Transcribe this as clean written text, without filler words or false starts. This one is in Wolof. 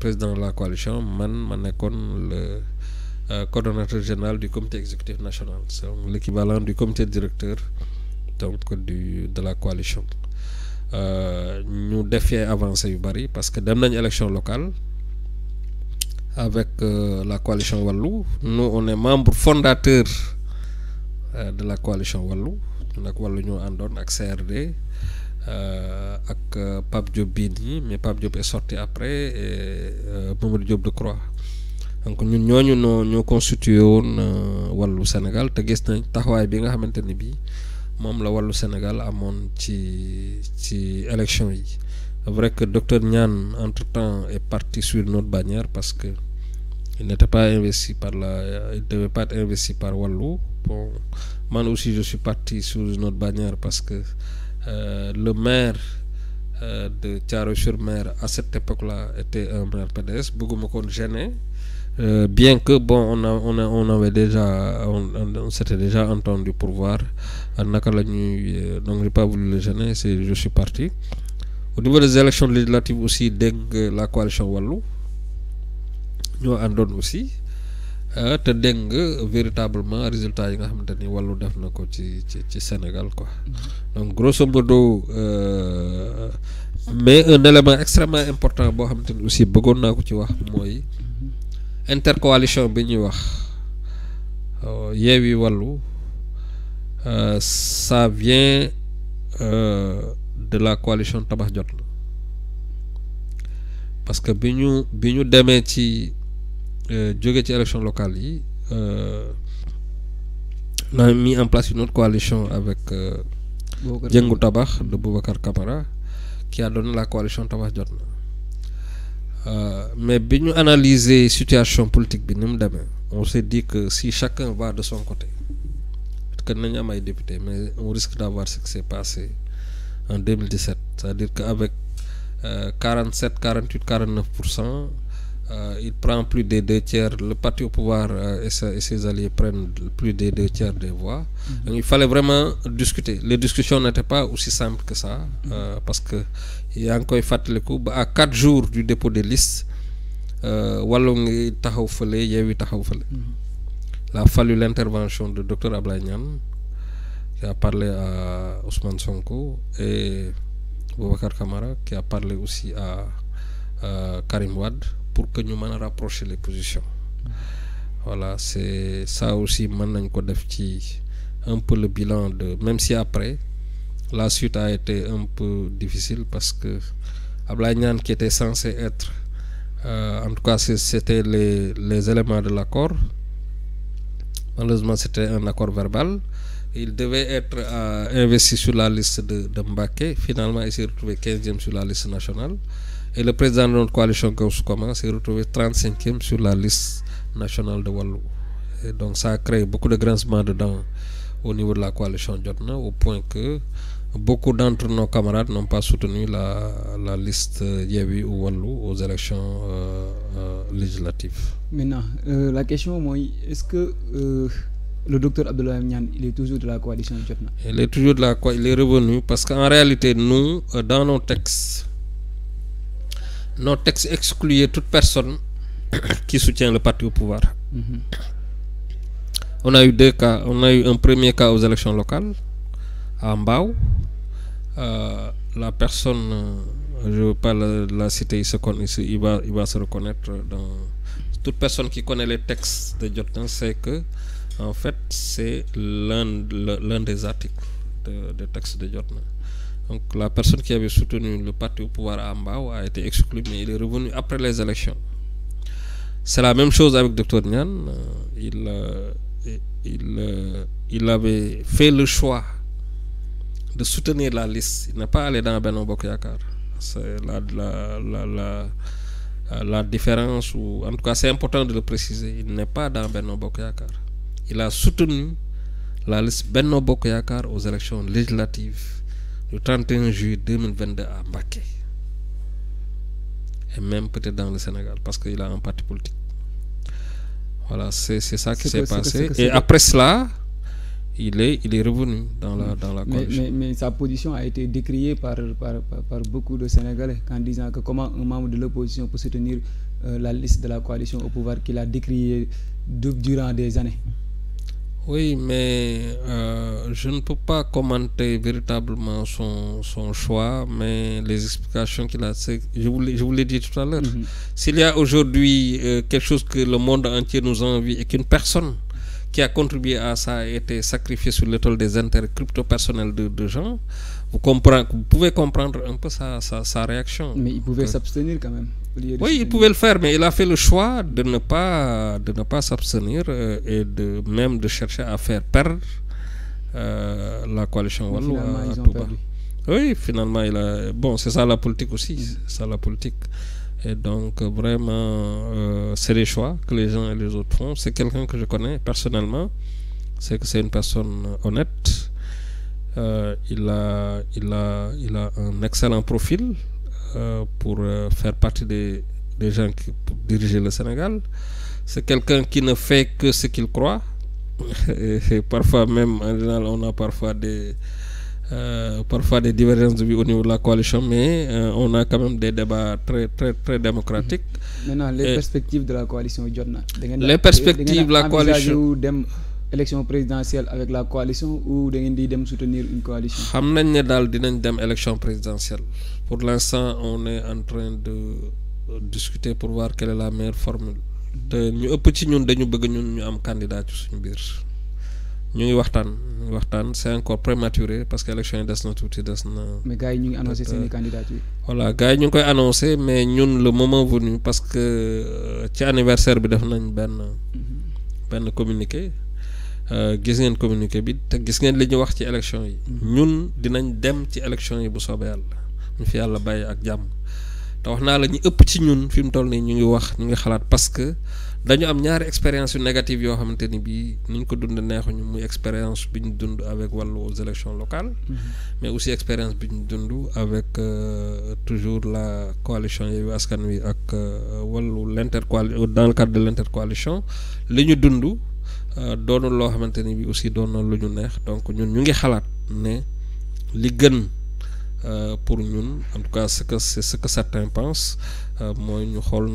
président de la coalition, man nekkoon le coordonnateur général du comité exécutif national, c'est l'équivalent du comité directeur donc de la coalition. Ñu defee avancé yu bari parce que dem nañ élection locale avec la coalition Wallu. Nous on est membre fondateur de la coalition Wallu. Nag Wallu ñoo àndoon ak CRD ak Pape Diop bii nii, mais Pape Diop est sorti après et Mamadou Diop Decroix. Donc ñun ñooñu ñoo constitué woon Wallu Sénégal te gis nañ taxawaay bi nga xamante ni bii moom la Wallu Sénégal amoon ci élection yi. C'est vrai que docteur Niane entre-temps est parti sur notre bannière parce que il n'était pas investi il devait pas être investi par Wallu. Bon, moi aussi je suis parti sur notre bannière parce que le maire de Thiaroye-sur-Mer à cette époque-là était un maire PDS. Bëgguma ko gêner, bien que bon on avait déjà on s'était déjà entendu pour voir naka la ñuy, donc j'ai pas voulu le gêner, je suis parti. Au niveau des élections législatives aussi, dégg la coalition Wallu ñoo àndoon aussi te dégg nga véritablement résultat yi nga xamante ni Wallu def na ko ci Sénégal quoi. Donc grosso modo mais un élément extrêmement important boo xamante ni aussi bëggoon naa ko ci wax mooy intercoalition bi ñuy wax Yewwi Wallu, ça vient de la coalition Tabax Jot Na, parce que bi ñu demee ci jóge ci élection locale yi on a mis en place une autre coalition avec Jëngu Tabax de Boubacar Camara qui a donné la coalition Tabax Jot Na. Mais bi ñu analyser situation politique bi ni mu demee, on s'est dit que si chacun va de son côté, que nañu am ay députés, mais on risque d'avoir ce qui s'est passé en 2017, c'est-à-dire qu'avec 47, 48, 49%, il prend plus des 2/3, le parti au pouvoir et ses alliés prennent plus des 2/3 des voix. Donc il fallait vraiment discuter. Les discussions n'étaient pas aussi simples que ça, parce que il y a encore à 4 jours du dépôt des listes, Wallu ngi taxaw fële, Yewwi taxaw fële. Il a fallu l'intervention de Dr Ablaye Niane qui a parlé à Ousmane Sonko et Boubacar Camara qui a parlé aussi à Karim Wade pour que nous puissions rapprocher les positions. Voilà, c'est ça aussi maintenant qu'on def ci un peu le bilan de, même si après la suite a été un peu difficile parce que Ablaye Niane qui était censé être en tout cas c'était les éléments de l'accord. Malheureusement c'était un accord verbal. Il devait être investi sur la liste de Mbacké. Finalement il s'est retrouvé 15e sur la liste nationale. Et le président de notre coalition Gaoussou Koma s'est retrouvé 35e sur la liste nationale de Wallu. Et donc ça a créé beaucoup de grincements de dents au niveau de la coalition Jot Na, au point que beaucoup d'entre nos camarades n'ont pas soutenu la liste Yewwi ou Wallu aux élections législatives. Maintenant, la question moi, est-ce que le docteur Abdoulaye Niane, il est toujours de la coalition Jot Na? Il est toujours de la coalition, il est revenu parce qu'en réalité, nous, dans nos textes excluaient toute personne qui soutient le parti au pouvoir. On a eu 2 cas. On a eu un premier cas aux élections locales à Mbao. La personne, je ne veux pas la citer, il va se reconnaître dans toute personne qui connaît les textes de Jot Na sait que en fait c'est l'un des articles des textes de Jot Na. Donc la personne qui avait soutenu le parti au pouvoir à Mbao a été exclue, mais il est revenu après les élections. C'est la même chose avec Dr Niane. Il avait fait le choix de soutenir la liste. Il n'est pas allé dans Benno Bokk Yakaar. C'est la différence, ou en tout cas c'est important de le préciser. Il n'est pas dans Benno Bokk Yakaar. Il a soutenu la liste Benno Bokk Yakaar aux élections législatives du 31 juillet 2022 à Mbacké. Et même peut-être dans le Sénégal, parce qu'il a un parti politique. Voilà, c'est ça qui s'est passé. Et après cela, il est revenu dans la coalition. Mais sa position a été décriée par beaucoup de Sénégalais en disant que comment un membre de l'opposition peut soutenir la liste de la coalition au pouvoir qu'il a décriée durant des années. Oui, mais je ne peux pas commenter véritablement son choix, mais les explications qu'il a, je vous l'ai dit tout à l'heure. S'il y a aujourd'hui quelque chose que le monde entier nous envie et qu'une personne qui a contribué à ça a été sacrifiée sur l'étoile des intérêts crypto-personnels de gens, vous pouvez comprendre un peu sa réaction. Mais il pouvait s'abstenir quand même. Oui, il pouvait le faire, mais il a fait le choix de ne pas s'abstenir et même de chercher à faire perdre la coalition Wallu à Touba. Oui, finalement, c'est ça la politique aussi. C'est ça la politique. Et donc, vraiment, c'est les choix que les uns et les autres font. C'est quelqu'un que je connais personnellement. C'est une personne honnête. Il a un excellent profil pour faire partie des gens pour diriger le Sénégal. C'est quelqu'un qui ne fait que ce qu'il croit. Et parfois même, en général, on a parfois des divergences de vue au niveau de la coalition, mais on a quand même des débats très, très, très démocratiques. Maintenant, les perspectives de la coalition, les perspectives de la coalition. Élection présidentielle avec la coalition ou dem soutenir une coalition? Xam nañ ne daal dinañ dem élection présidentielle. Pour l'instant, on est en train de discuter pour voir quelle est la meilleure formule. te ñu ëpp ci ñun dañu bëgg ñun ñu am candidat ci suñu biir ñu ngi waxtaan c'est encore prématuré parce que élection yi des na tuuti des na. mais gars yi ñu ngi annoncé seen i candidature. voilà gars yi ñu ngi koy annoncé mais ñun le moment venu parce que ci anniversaire bi def nañ benn communiqué. Gis ngeen communiqué bi te gis ngeen li ñu wax ci élection yi. ñun dinañ dem ci élection yi bu soobee yàlla ñu fi yàlla bàyyi ak jàmm te wax naa la ñu ëpp ci ñun fi mu toll nii ñu ngi xalaat parce que dañu am ñaari expérience yu négative yoo xamante ni bii ni ñu ko dund neexuñu muy expérience bi ñu dund avec Wallu aux élections locales. Mais aussi expérience bi ñu dund avec toujours la coalition Yewwi Askan Wi ak Wallu dans le cadre de l'intercoalition li ñu dund. Doonul loo xamante ni bi aussi doon na lu ñu neex donc ñun ñu ngi xalaat ne li gën pour ñun en tout cas ce que certains pensent mooy ñu xool